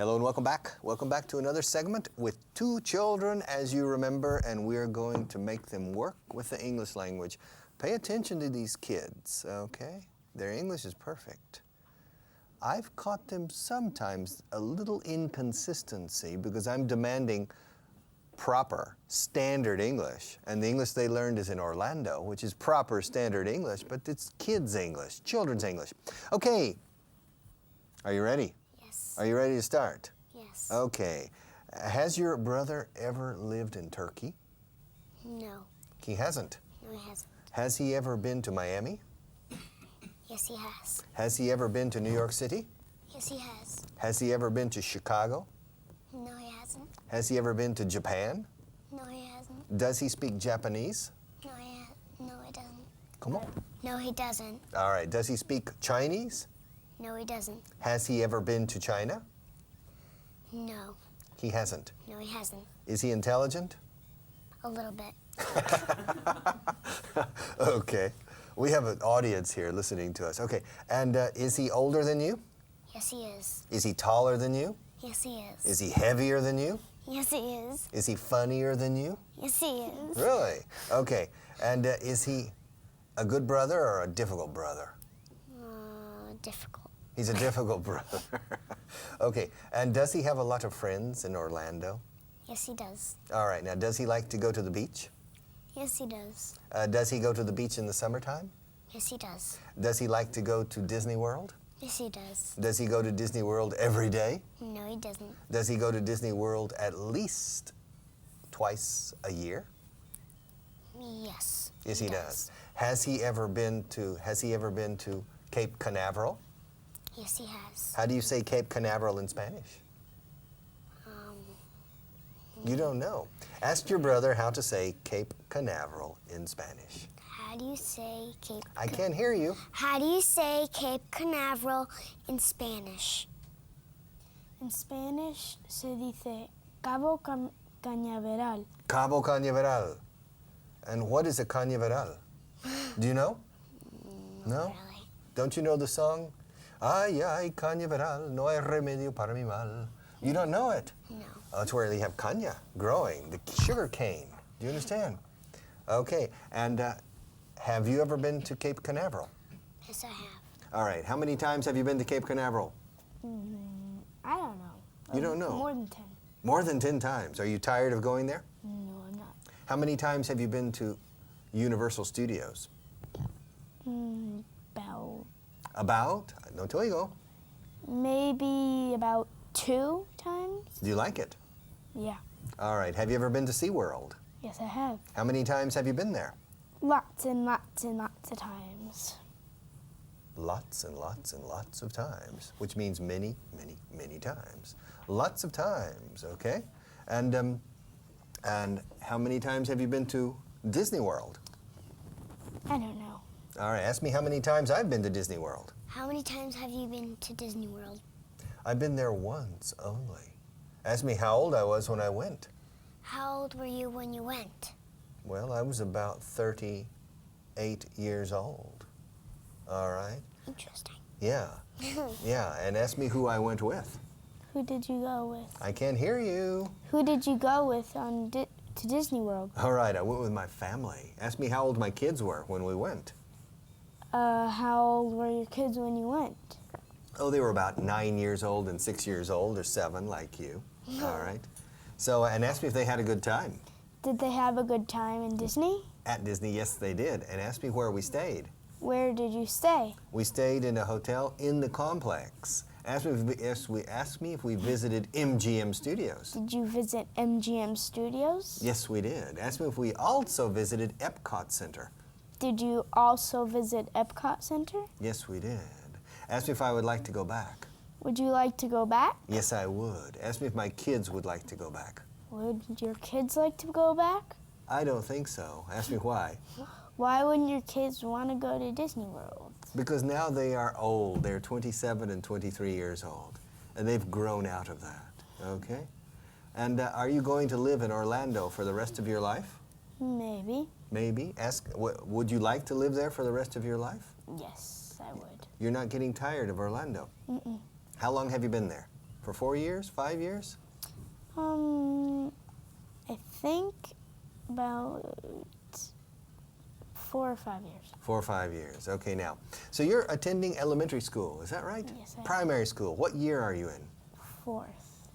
Hello and welcome back. Welcome back to another segment with two children, as you remember, and we're going to make them work with the English language. Pay attention to these kids, okay? Their English is perfect. I've caught them sometimes a little inconsistency because I'm demanding proper standard English, and the English they learned is in Orlando, which is proper standard English, but it's kids' English, children's English. Okay, are you ready? Yes. Are you ready to start? Yes. Okay. Has your brother ever lived in Turkey? No. He hasn't. No, he hasn't. Has he ever been to Miami? Yes, he has. Has he ever been to New York City? Yes, he has. Has he ever been to Chicago? No, he hasn't. Has he ever been to Japan? No, he hasn't. Does he speak Japanese? No, he doesn't. Come on. No, he doesn't. All right. Does he speak Chinese? No, he doesn't. Has he ever been to China? No. He hasn't. No, he hasn't. Is he intelligent? A little bit. Okay. We have an audience here listening to us. Okay. And is he older than you? Yes, he is. Is he taller than you? Yes, he is. Is he heavier than you? Yes, he is. Is he funnier than you? Yes, he is. Really? Okay. And is he a good brother or a difficult brother? Difficult. He's a difficult brother. Okay. And does he have a lot of friends in Orlando? Yes, he does. All right. Now, does he like to go to the beach? Yes, he does. Does he go to the beach in the summertime? Yes, he does. Does he like to go to Disney World? Yes, he does. Does he go to Disney World every day? No, he doesn't. Does he go to Disney World at least twice a year? Yes. Yes, he does. Has he ever been to Cape Canaveral? Yes, he has. How do you say Cape Canaveral in Spanish? You don't know. Ask your brother how to say Cape Canaveral in Spanish. How do you say Cape? I can't hear you. How do you say Cape Canaveral in Spanish? En Spanish se dice Cabo Cañaveral. Cabo Cañaveral. And what is a cañaveral? Do you know? No? Really? Don't you know the song? Ay, ay, cañaveral, no hay remedio para mi mal. You don't know it? No. Oh, it's where they have caña growing, the sugar cane. Do you understand? Okay, and have you ever been to Cape Canaveral? Yes, I have. All right, how many times have you been to Cape Canaveral? I don't know. You don't know? More than 10. More than 10 times. Are you tired of going there? No, I'm not. How many times have you been to Universal Studios? About? No, till you go. Maybe about 2 times. Do you like it? Yeah. All right, have you ever been to SeaWorld? Yes, I have. How many times have you been there? Lots and lots and lots of times. Lots and lots and lots of times, which means many, many, many times. Lots of times, okay? And how many times have you been to Disney World? I don't know. All right, ask me how many times I've been to Disney World. How many times have you been to Disney World? I've been there once only. Ask me how old I was when I went. How old were you when you went? Well, I was about 38 years old. All right? Interesting. Yeah, yeah, and ask me who I went with. Who did you go with? I can't hear you. Who did you go with to Disney World? All right, I went with my family. Ask me how old my kids were when we went. How old were your kids when you went? Oh, they were about 9 years old and 6 years old, or 7 like you. All right. So, and ask me if they had a good time. Did they have a good time in Disney? At Disney, yes, they did. And ask me where we stayed. Where did you stay? We stayed in a hotel in the complex. Ask me if we visited MGM Studios. Did you visit MGM Studios? Yes, we did. Ask me if we also visited Epcot Center. Did you also visit Epcot Center? Yes, we did. Ask me if I would like to go back. Would you like to go back? Yes, I would. Ask me if my kids would like to go back. Would your kids like to go back? I don't think so. Ask me why. Why wouldn't your kids want to go to Disney World? Because now they are old. They're 27 and 23 years old. And they've grown out of that, okay? And are you going to live in Orlando for the rest of your life? Maybe. Maybe. Would you like to live there for the rest of your life? Yes, I would. You're not getting tired of Orlando? Mm-mm. How long have you been there? For 4 years, 5 years? I think about 4 or 5 years. 4 or 5 years. Okay, now. So you're attending elementary school, is that right? Yes, I am. Primary school. What year are you in? 4th.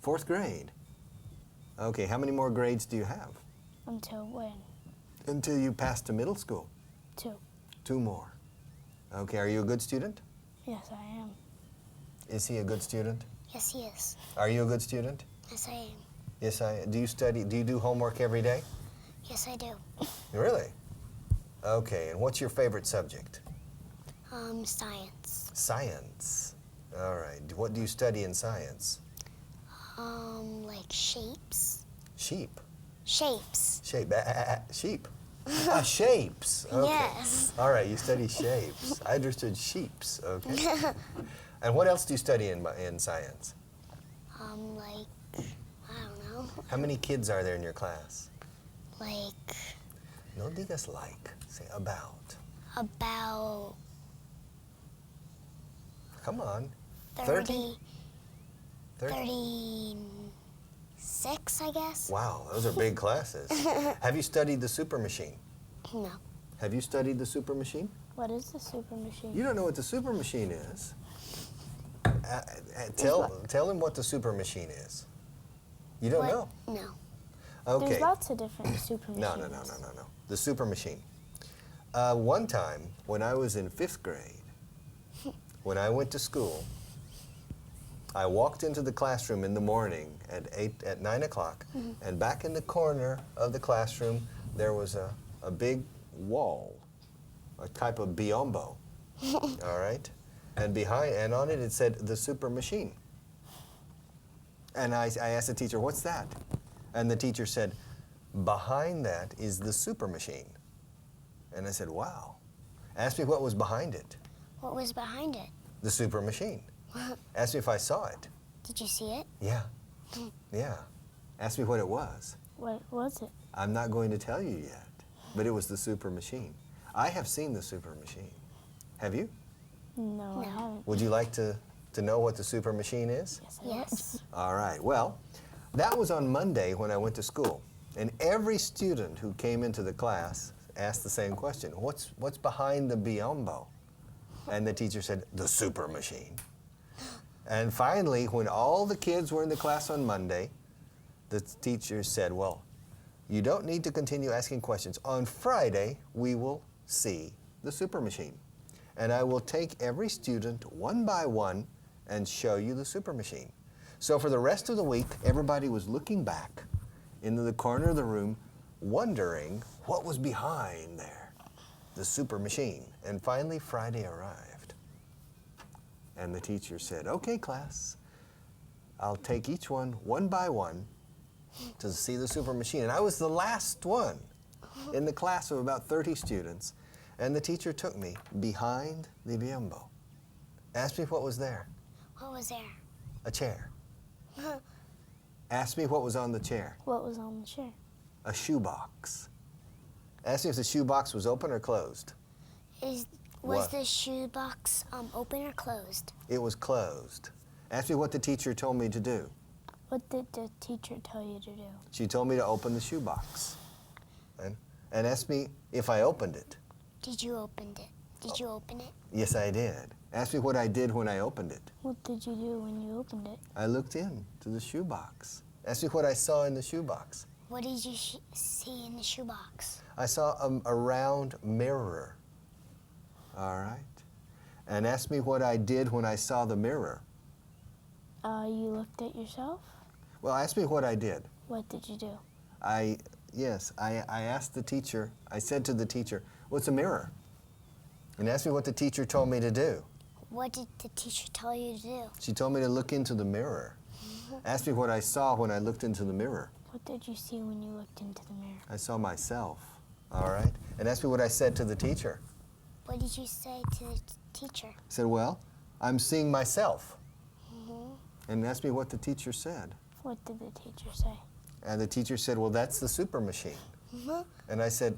4th grade. Okay, how many more grades do you have? Until when? Until you pass to middle school. 2. 2 more. Okay, are you a good student? Yes, I am. Is he a good student? Yes, he is. Are you a good student? Yes, I am. Yes, I. Do you study? Do you do homework every day? Yes, I do. Really? Okay, and what's your favorite subject? Science. Science. All right. What do you study in science? Like shapes. Sheep. Shapes. Sheep. Sheep. Shapes. Okay. Yes. All right, you study shapes. I understood sheeps. Okay. And what else do you study in science? Like, I don't know. How many kids are there in your class? Like, No digas like. Say about. about Come on. 30, 30? 36, I guess. Wow, those are big classes. Have you studied the super machine? No. Have you studied the super machine? What is the super machine? You don't know what the super machine is. Tell him what the super machine is. You don't know? No. Okay. There's lots of different super machines. No. The super machine. One time, when I was in 5th grade, when I went to school, I walked into the classroom in the morning at 9 o'clock, and back in the corner of the classroom, there was a big wall, a type of biombo, all right? And on it said, the super machine. And I asked the teacher, what's that? And the teacher said, behind that is the super machine. And I said, wow. Asked me what was behind it. What was behind it? The super machine. Asked me if I saw it. Did you see it? Yeah. Yeah. Asked me what it was. What was it? I'm not going to tell you yet, but it was the super machine. I have seen the super machine. Have you? No, I No. haven't. Would you like to know what the super machine is? Yes, I Yes. All right. Well, that was on Monday when I went to school. And every student who came into the class asked the same question. What's behind the biombo? And the teacher said, the super machine. And finally, when all the kids were in the class on Monday, the teacher said, well, you don't need to continue asking questions. On Friday, we will see the super machine. And I will take every student one by one and show you the super machine. So for the rest of the week, everybody was looking back into the corner of the room, wondering what was behind there, the super machine. And finally, Friday arrived. And the teacher said, okay, class, I'll take each one by one to see the super machine. And I was the last one in the class of about 30 students. And the teacher took me behind the biombo. Asked me what was there. What was there? A chair. Asked me what was on the chair. What was on the chair? A shoebox. Asked me if the shoebox was open or closed. Was What? the shoebox open or closed? It was closed. Asked me what the teacher told me to do. What did the teacher tell you to do? She told me to open the shoebox. And asked me if I opened it. Did you open it? Did you open it? Yes, I did. Asked me what I did when I opened it. What did you do when you opened it? I looked in to the shoebox. Asked me what I saw in the shoebox. What did you see in the shoebox? I saw a round mirror. All right. And asked me what I did when I saw the mirror. You looked at yourself? Well, asked me what I did. What did you do? I asked the teacher, I said to the teacher, what's a mirror? And asked me what the teacher told me to do. What did the teacher tell you to do? She told me to look into the mirror. Asked me what I saw when I looked into the mirror. What did you see when you looked into the mirror? I saw myself, all right? And asked me what I said to the teacher. What did you say to the teacher? I said, well, I'm seeing myself. And asked me what the teacher said. What did the teacher say? And the teacher said, well, that's the super machine. And I said,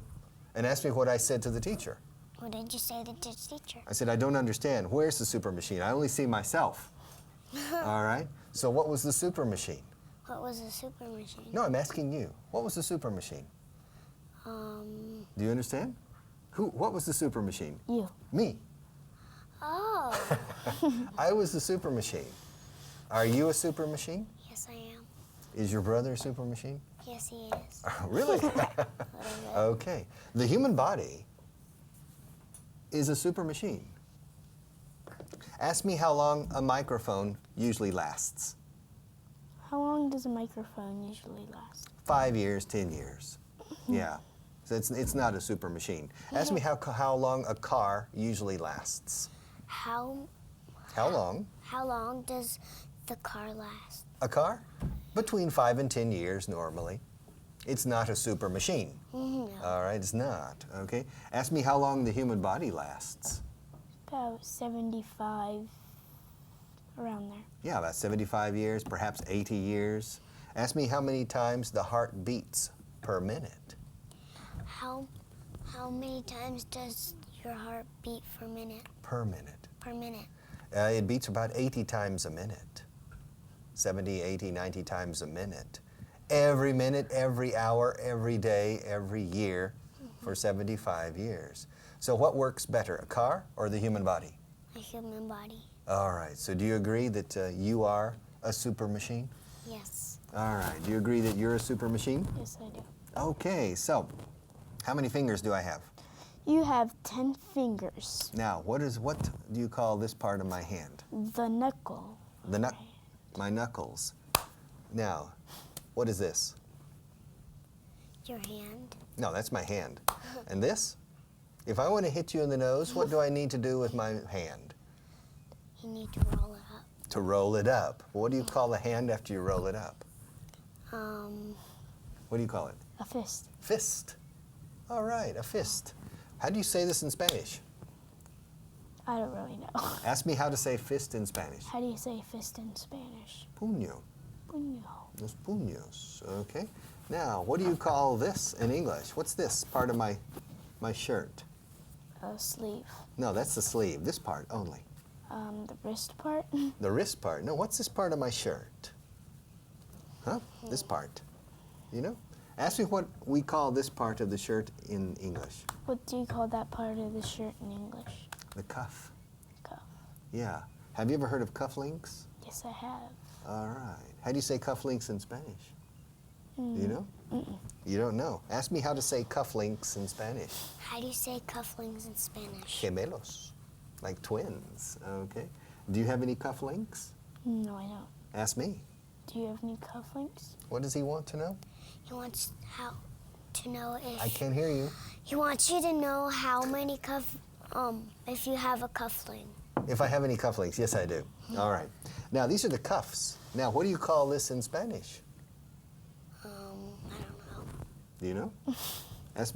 and asked me what I said to the teacher. What did you say to the teacher? I said, I don't understand. Where's the super machine? I only see myself. All right. So what was the super machine? What was a super machine? No, I'm asking you. What was the super machine? Do you understand? What was the super machine? You. Me. Oh, I was the super machine. Are you a super machine? yes I am. Is your brother a super machine? Yes he is. Really? A little bit. Okay. The human body is a super machine. Ask me how long a microphone usually lasts. How long does a microphone usually last? 5 years, 10 years. Yeah. So it's not a super machine. Ask me how long a car usually lasts. How How long? does the car last? A car? Between 5 and 10 years normally. It's not a super machine. No. All right, it's not. Okay. Ask me how long the human body lasts. About 75, around there. Yeah, about 75 years, perhaps 80 years. Ask me how many times the heart beats per minute. How many times does your heart beat per minute? Per minute. Per minute. It beats about 80 times a minute. 70, 80, 90 times a minute. Every minute, every hour, every day, every year for 75 years. So what works better, a car or the human body? A human body. All right, so do you agree that you are a super machine? Yes. All right, do you agree that you're a super machine? Yes, I do. Okay, so how many fingers do I have? You have 10 fingers. Now, what do you call this part of my hand? The knuckle. My knuckles. Now, what is this? Your hand. No, that's my hand. And this? If I want to hit you in the nose, what do I need to do with my hand? You need to roll it up. To roll it up. What do you call a hand after you roll it up? What do you call it? A fist. Fist. All right, a fist. How do you say this in Spanish? I don't really know. Ask me how to say fist in Spanish. How do you say fist in Spanish? Puño. Puño. Los puños. Okay. Now, what do you call this in English? What's this part of my shirt? A sleeve. No, that's the sleeve. This part only. The wrist part. The wrist part. No, what's this part of my shirt? Huh? This part. You know? Ask me what we call this part of the shirt in English. What do you call that part of the shirt in English? The cuff. Cuff. Yeah. Have you ever heard of cufflinks? Yes, I have. All right. How do you say cufflinks in Spanish? Do you know? Mm-mm. You don't know. Ask me how to say cufflinks in Spanish. How do you say cufflinks in Spanish? Gemelos. Like twins. Okay. Do you have any cufflinks? No, I don't. Ask me. Do you have any cufflinks? What does he want to know? He wants to know if I can't hear you. he wants you to know how many if you have a cuffling. If I have any cufflinks, yes I do. All right. Now these are the cuffs. Now what do you call this in Spanish? I don't know. Do you know? Ask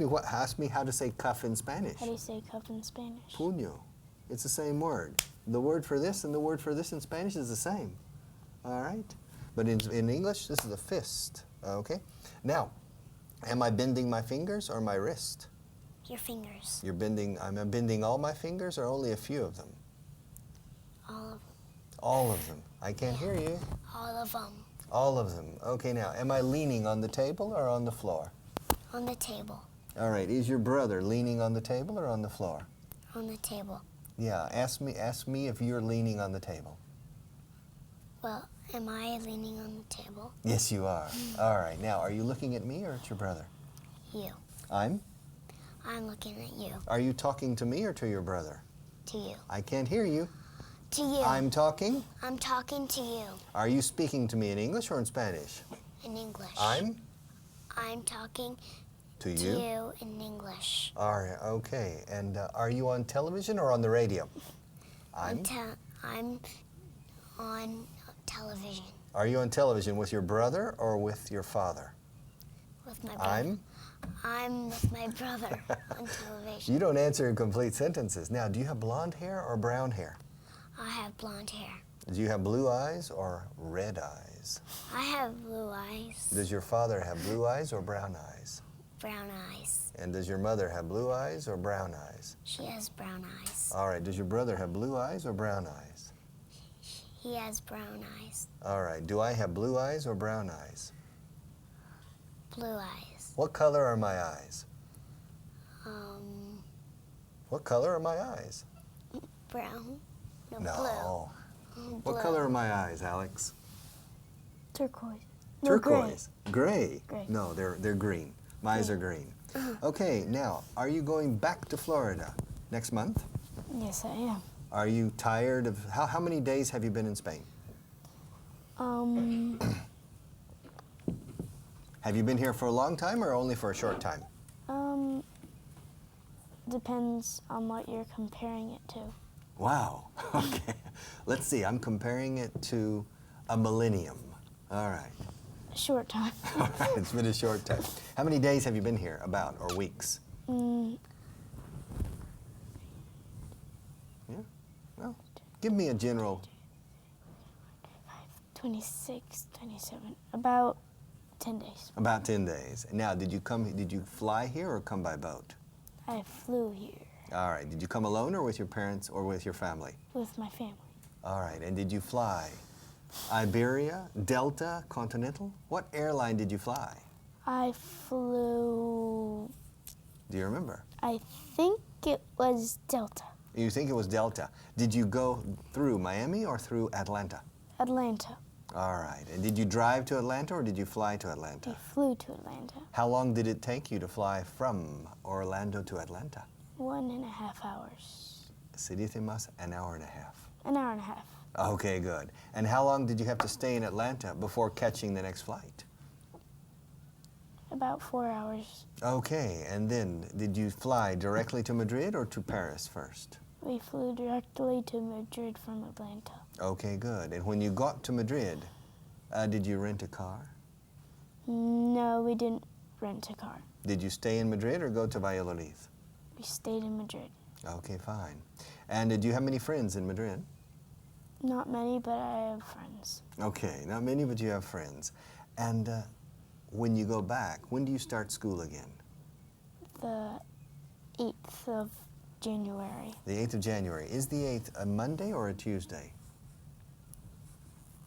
me how to say cuff in Spanish. How do you say cuff in Spanish? Puño. It's the same word. The word for this and the word for this in Spanish is the same. All right? But in English, this is a fist. Okay? Now, am I bending my fingers or my wrist? Your fingers. I'm bending all my fingers or only a few of them? All of them. All of them. I can't hear you. All of them. All of them. Okay, now, am I leaning on the table or on the floor? On the table. All right, is your brother leaning on the table or on the floor? On the table. Yeah, ask me if you're leaning on the table. Well, am I leaning on the table? Yes, you are. All right, now, are you looking at me or at your brother? You. I'm looking at you. Are you talking to me or to your brother? To you. I can't hear you. To you. I'm talking? I'm talking to you. Are you speaking to me in English or in Spanish? In English. I'm talking to to you. you in English. All right, okay. And are you on television or on the radio? I'm on television Are you on television with your brother or with your father? with my brother. I'm with my brother on television. You don't answer in complete sentences. Now, do you have blonde hair or brown hair? I have blonde hair. Do you have blue eyes or red eyes? I have blue eyes. Does your father have blue eyes or brown eyes? Brown eyes. And does your mother have blue eyes or brown eyes? She has brown eyes. All right, does your brother have blue eyes or brown eyes? He has brown eyes. All right. Do I have blue eyes or brown eyes? Blue eyes. What color are my eyes? What color are my eyes? Brown. No, No. blue. What Blue. color are my eyes, Alex? Turquoise. No, gray. Turquoise. Gray. Gray. No, they're green. My eyes are green. Okay, now, are you going back to Florida next month? Yes, I am. Are you tired of, how many days have you been in Spain? Have you been here for a long time or only for a short time? Depends on what you're comparing it to. Wow. Okay. Let's see. I'm comparing it to a millennium. All right. A short time. All right. It's been a short time. How many days have you been here, about, or weeks? Yeah. Well, give me a general. 26, 27, about 10 days. About 10 days. Now, did you fly here or come by boat? I flew here All right. Did you come alone or with your parents or with your family? with my family. All right. And did you fly Iberia, Delta, Continental? What airline did you fly? I flew, Do you remember? I think it was Delta, You think it was Delta. Did you go through Miami or through Atlanta? Atlanta. All right. And did you drive to Atlanta or did you fly to We Atlanta? flew to Atlanta. How long did it take you to fly from Orlando to Atlanta? 1.5 hours. Se dice más, an hour and a half. An hour and a half. Okay, good. And how long did you have to stay in Atlanta before catching the next flight? About 4 hours. Okay, and then did you fly directly to Madrid or to Paris first? We flew directly to Madrid from Atlanta. Okay, good. And when you got to Madrid, did you rent a car? No, we didn't rent a car. Did you stay in Madrid or go to Valladolid? We stayed in Madrid. Okay, fine. And did you have many friends in Madrid? Not many, but I have friends. Okay, not many, but you have friends. And when you go back, when do you start school again? The 8th of January. The 8th of January. Is the 8th a Monday or a Tuesday?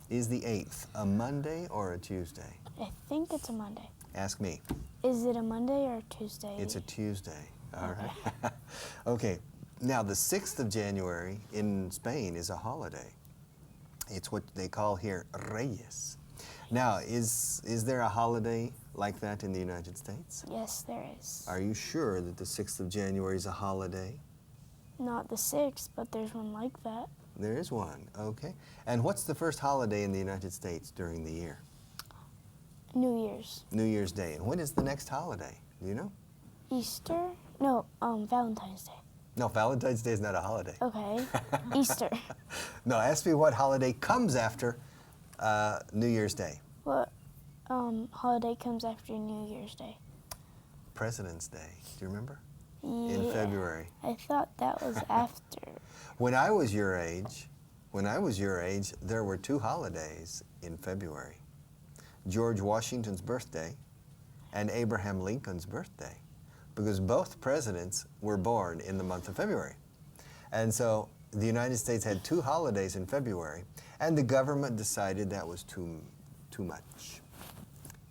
Is the 8th a Monday or a Tuesday? I think it's a Monday. Ask me. Is it a Monday or a Tuesday? It's a Tuesday. All right. Okay. Now, the 6th of January in Spain is a holiday. It's what they call here Reyes. Now, is there a holiday like that in the United States? Yes, there is. Are you sure that the 6th of January is a holiday? Not the 6th, but there's one like that. There is one, okay. And what's the first holiday in the United States during the year? New Year's. New Year's Day. And when is the next holiday? Do you know? Easter? No, Valentine's Day. No, Valentine's Day is not a holiday. Okay. Easter. No, ask me what holiday comes after New Year's Day. What holiday comes after New Year's Day? President's Day. Do you remember? Yeah. In February. I thought that was after. When I was your age, there were two holidays in February. George Washington's birthday and Abraham Lincoln's birthday, because both presidents were born in the month of February. And so the United States had two holidays in February, and the government decided that was too much.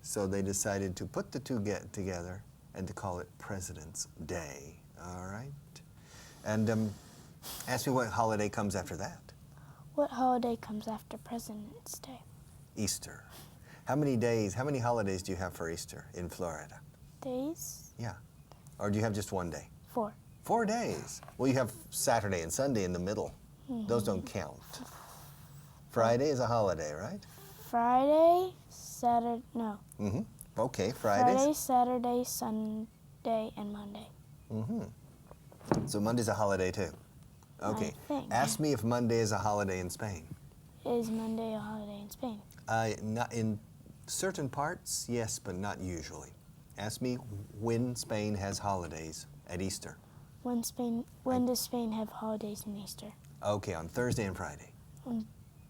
So they decided to put the two together and to call it President's Day, all right? And ask me what holiday comes after that. What holiday comes after President's Day? Easter. How many holidays do you have for Easter in Florida? Days? Yeah. Or do you have just one day? 4. 4 days. Well, you have Saturday and Sunday in the middle. Those don't count. Friday is a holiday, right? Friday, Saturday, no. Mm-hmm. Okay, Fridays. Friday, Saturday, Sunday, and Monday. Mm-hmm. So Monday's a holiday too. Okay. I think. Ask me if Monday is a holiday in Spain. Is Monday a holiday in Spain? Not in certain parts, yes, but not usually. Ask me when Spain has holidays at Easter. When does Spain have holidays in Easter? Okay, on Thursday and Friday. On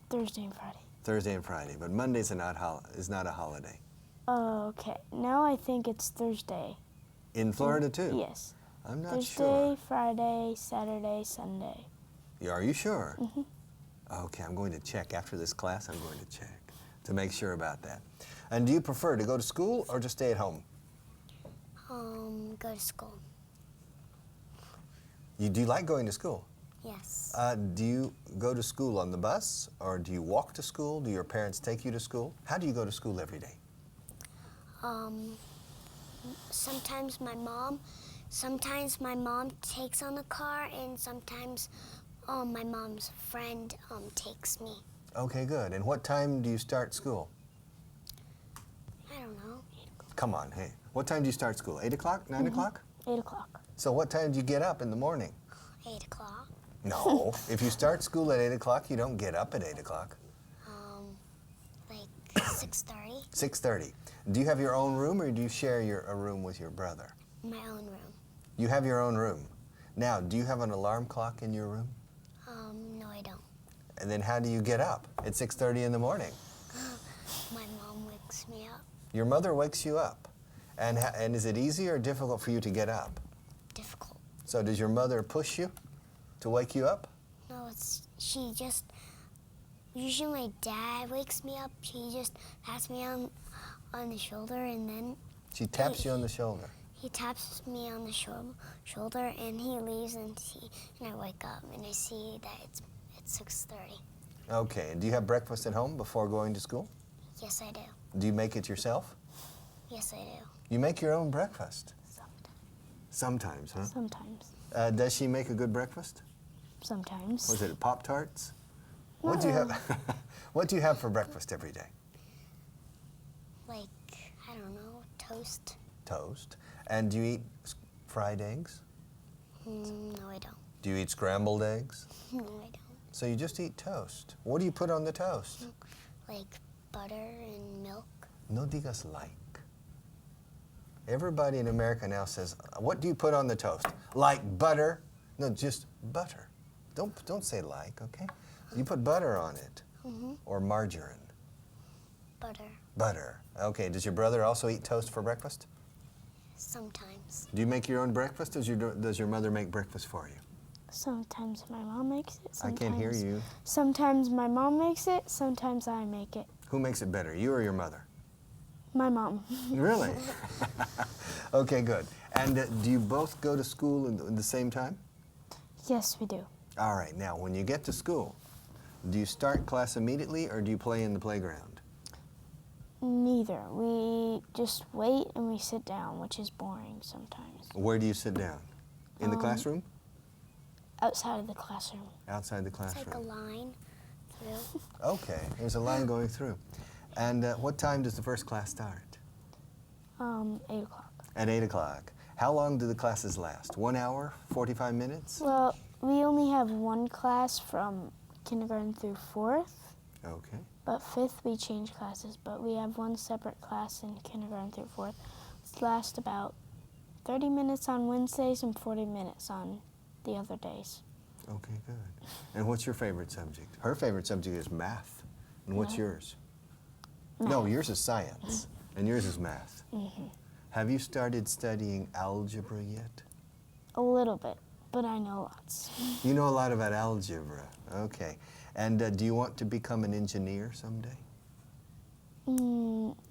Thursday and Friday. Thursday and Friday, but Monday's is not a holiday. Oh, okay. Now I think it's Thursday. In Florida too? Yes. I'm not Thursday, sure. Friday, Saturday, Sunday. Are you sure? Mm-hmm. Okay, I'm going to check. After this class, I'm going to check to make sure about that. And do you prefer to go to school or just stay at home? Go to school. Do you like going to school? Yes. Do you go to school on the bus or do you walk to school? Do your parents take you to school? How do you go to school every day? Sometimes my mom takes on the car, and sometimes my mom's friend takes me. Okay, good. And what time do you start school? I don't know. Come on, hey. What time do you start school? 8 o'clock? 9 o'clock? 8 o'clock. So what time do you get up in the morning? 8 o'clock. No. If you start school at 8 o'clock, you don't get up at 8 o'clock. Like 6:30. 6:30. Do you have your own room or do you share a room with your brother? My own room. You have your own room. Now, do you have an alarm clock in your room? No, I don't. And then how do you get up at 6:30 in the morning? My mom wakes me up. Your mother wakes you up. And is it easy or difficult for you to get up? Difficult. So does your mother push you to wake you up? No, she just. Usually my dad wakes me up. She just pats me on the shoulder, and then She taps you on the shoulder. he taps me on the shoulder, and he leaves, and I wake up, and I see that it's 6:30. Okay, and do you have breakfast at home before going to school? Yes, I do. Do you make it yourself? Yes, I do. You make your own breakfast? Sometimes. Sometimes, huh? Sometimes. Does she make a good breakfast? Sometimes. Was it Pop-Tarts? What do you have? What do you have for breakfast every day? Like, I don't know, toast. Toast. And do you eat fried eggs? No, I don't. Do you eat scrambled eggs? No, I don't. So you just eat toast. What do you put on the toast? Like butter and milk. No digas like. Everybody in America now says, what do you put on the toast? Like butter? No, just butter. Don't say like, okay? You put butter on it. Or margarine. Butter. Butter. Okay, does your brother also eat toast for breakfast? Sometimes. Do you make your own breakfast or does your mother make breakfast for you? Sometimes my mom makes it. I can't hear you. Sometimes my mom makes it. Sometimes I make it. Who makes it better, you or your mother? My mom. Really? Okay, good. And do you both go to school at the same time? Yes, we do. All right, now when you get to school, do you start class immediately or do you play in the playground? Neither. We just wait and we sit down, which is boring sometimes. Where do you sit down? In the classroom? Outside of the classroom. Outside the It's classroom. like a line through. Okay, there's a line going through. And what time does the first class start? 8 o'clock. At 8 o'clock. How long do the classes last? 1 hour, 45 minutes? Well, we only have one class from kindergarten through 4th, Okay. but 5th we change classes, but we have one separate class in kindergarten through 4th. It lasts about 30 minutes on Wednesdays and 40 minutes on the other days. Okay, good. And what's your favorite subject? Her favorite subject is math. And what's Math. yours? No, yours is science, and yours is math. Have you started studying algebra yet? A little bit, but I know lots. You know a lot about algebra. Okay. And do you want to become an engineer someday? Maybe,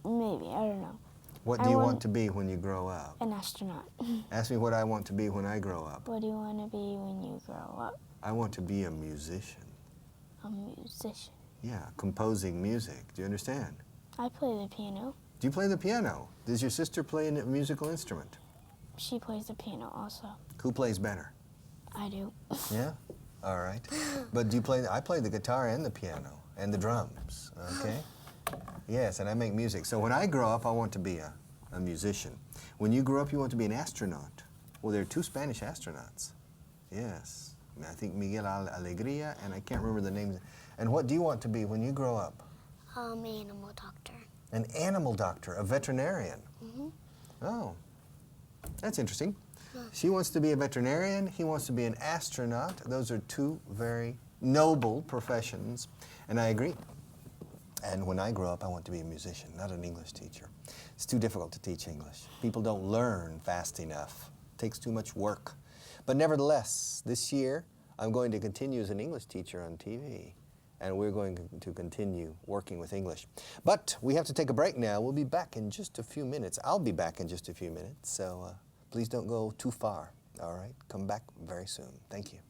I don't know. What I do you want want- to be when you grow up? An astronaut. Ask me what I want to be when I grow up. What do you want to be when you grow up? I want to be a musician. A musician. Yeah, composing music. Do you understand? I play the piano. Do you play the piano? Does your sister play a musical instrument? She plays the piano also. Who plays better? I do. Yeah? All right. But do you play, I play the guitar and the piano and the drums, okay? Yes, and I make music. So when I grow up, I want to be a musician. When you grow up, you want to be an astronaut. Well, there are 2 Spanish astronauts. Yes. I think Miguel Alegría, and I can't remember the names. And what do you want to be when you grow up? Animal doctor. An animal doctor, a veterinarian. Oh, that's interesting. She wants to be a veterinarian, he wants to be an astronaut. Those are 2 very noble professions, and I agree. And when I grow up, I want to be a musician, not an English teacher. It's too difficult to teach English. People don't learn fast enough. It takes too much work. But nevertheless, this year, I'm going to continue as an English teacher on TV. and we're going to continue working with English. But we have to take a break now. We'll be back in just a few minutes. I'll be back in just a few minutes, so please don't go too far. All right? Come back very soon. Thank you.